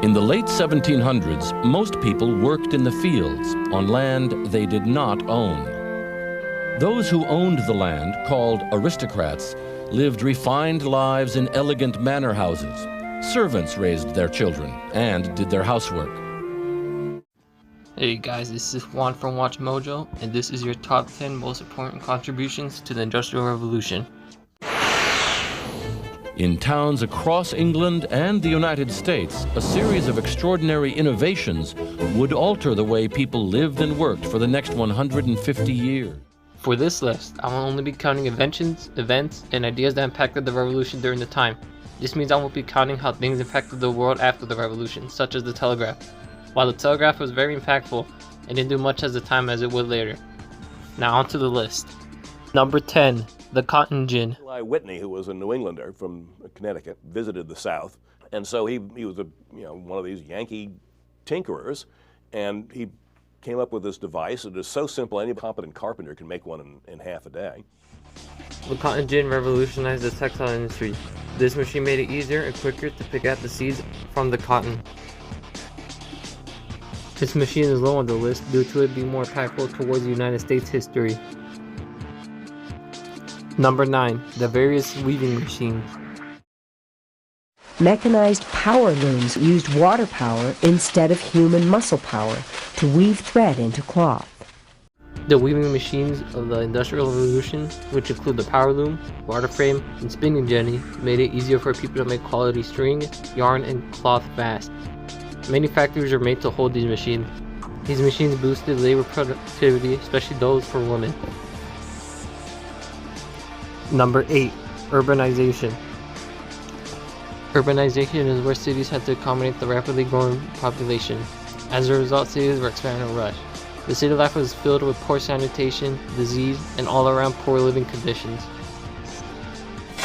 In the late 1700s, most people worked in the fields, on land they did not own. Those who owned the land, called aristocrats, lived refined lives in elegant manor houses. Servants raised their children and did their housework. Hey guys, this is Juan from WatchMojo, and this is your top 10 most important contributions to the Industrial Revolution. In towns across England and the United States, a series of extraordinary innovations would alter the way people lived and worked for the next 150 years. For this list, I will only be counting inventions, events, and ideas that impacted the revolution during the time. This means I won't be counting how things impacted the world after the revolution, such as the telegraph. While the telegraph was very impactful, it didn't do much at the time as it would later. Now onto the list. Number 10. The cotton gin. Eli Whitney, who was a New Englander from Connecticut, visited the South, and so he was one of these Yankee tinkerers, and he came up with this device. It is so simple, any competent carpenter can make one in half a day. The cotton gin revolutionized the textile industry. This machine made it easier and quicker to pick out the seeds from the cotton. This machine is low on the list due to it being more impactful towards the United States history. Number 9. The various weaving machines. Mechanized power looms used water power instead of human muscle power to weave thread into cloth. The weaving machines of the Industrial Revolution, which include the power loom, water frame, and spinning jenny, made it easier for people to make quality string, yarn, and cloth fast. Many factories are made to hold these machines. These machines boosted labor productivity, especially those for women. Number 8. Urbanization. Urbanization is where cities had to accommodate the rapidly growing population. As a result, cities were expanding in a rush. The city life was filled with poor sanitation, disease, and all-around poor living conditions.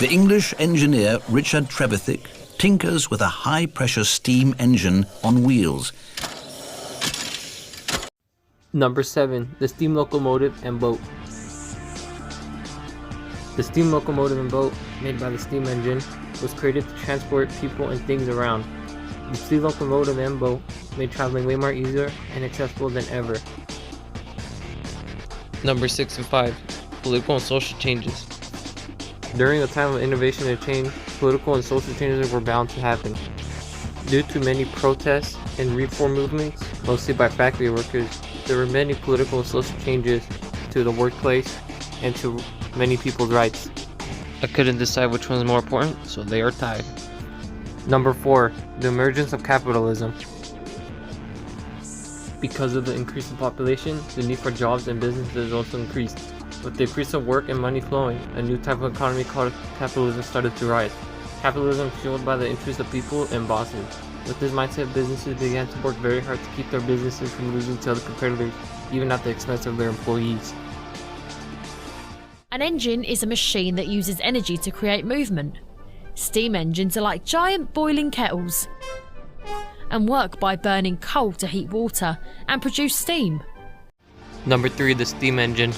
The English engineer Richard Trevithick tinkers with a high-pressure steam engine on wheels. Number 7. The steam locomotive and boat. The steam locomotive and boat, made by the steam engine, was created to transport people and things around. The steam locomotive and boat made traveling way more easier and accessible than ever. Number 6 and 5. Political and social changes. During a time of innovation and change, political and social changes were bound to happen. Due to many protests and reform movements, mostly by factory workers, there were many political and social changes to the workplace and to many people's rights. I couldn't decide which one is more important, so they are tied. Number 4. The emergence of capitalism. Because of the increase in population, the need for jobs and businesses also increased. With the increase of work and money flowing, a new type of economy called capitalism started to rise. Capitalism fueled by the interests of people and bosses. With this mindset, businesses began to work very hard to keep their businesses from losing to other competitors, even at the expense of their employees. An engine is a machine that uses energy to create movement. Steam engines are like giant boiling kettles and work by burning coal to heat water and produce steam. Number 3. The steam engine.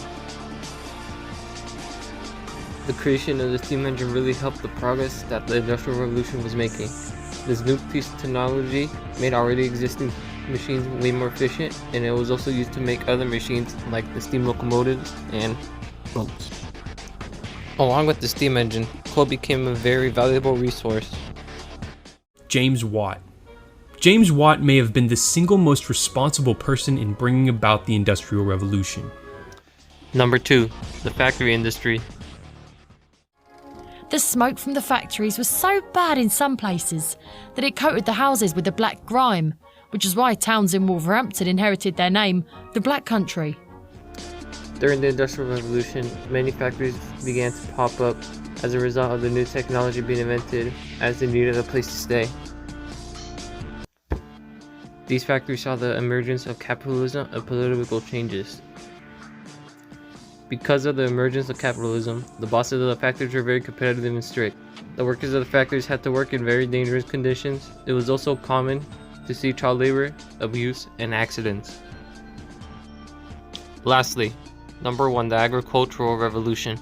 The creation of the steam engine really helped the progress that the Industrial Revolution was making. This new piece of technology made already existing machines way more efficient, and it was also used to make other machines like the steam locomotives and boats. Along with the steam engine, coal became a very valuable resource. James Watt. James Watt may have been the single most responsible person in bringing about the Industrial Revolution. Number 2. The factory industry. The smoke from the factories was so bad in some places that it coated the houses with a black grime, which is why towns in Wolverhampton inherited their name, the Black Country. During the Industrial Revolution, many factories began to pop up as a result of the new technology being invented, as they needed a place to stay. These factories saw the emergence of capitalism and political changes. Because of the emergence of capitalism, the bosses of the factories were very competitive and strict. The workers of the factories had to work in very dangerous conditions. It was also common to see child labor, abuse, and accidents. Lastly, number 1, the agricultural revolution.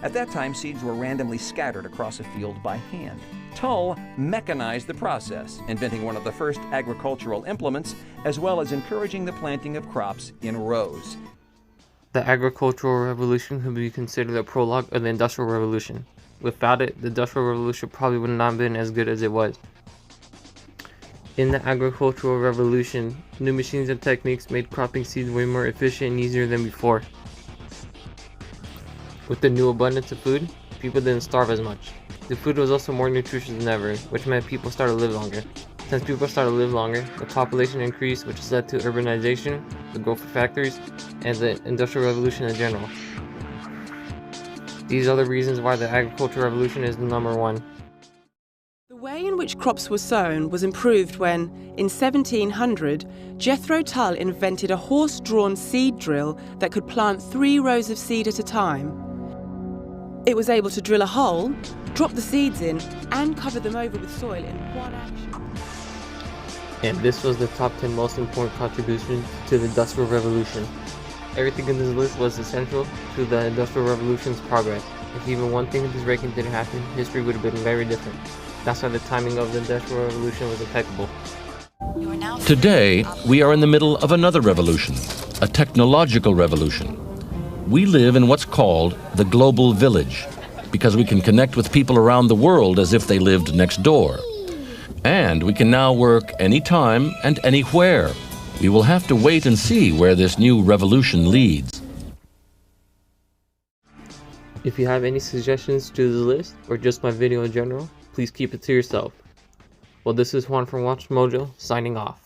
At that time, seeds were randomly scattered across a field by hand. Tull mechanized the process, inventing one of the first agricultural implements, as well as encouraging the planting of crops in rows. The agricultural revolution could be considered a prologue of the Industrial Revolution. Without it, the Industrial Revolution probably would not have been as good as it was. In the agricultural revolution, new machines and techniques made cropping seeds way more efficient and easier than before. With the new abundance of food, people didn't starve as much. The food was also more nutritious than ever, which meant people started to live longer. Since people started to live longer, the population increased, which has led to urbanization, the growth of factories, and the Industrial Revolution in general. These are the reasons why the agricultural revolution is number one. The way in which crops were sown was improved when, in 1700, Jethro Tull invented a horse-drawn seed drill that could plant 3 rows of seed at a time. It was able to drill a hole, drop the seeds in, and cover them over with soil in one action. And this was the top 10 most important contributions to the Industrial Revolution. Everything in this list was essential to the Industrial Revolution's progress. If even one thing of this ranking didn't happen, history would have been very different. That's why the timing of the Industrial Revolution was impeccable. Today, we are in the middle of another revolution, a technological revolution. We live in what's called the global village, because we can connect with people around the world as if they lived next door. And we can now work anytime and anywhere. We will have to wait and see where this new revolution leads. If you have any suggestions to the list, or just my video in general, please keep it to yourself. Well, this is Juan from WatchMojo, signing off.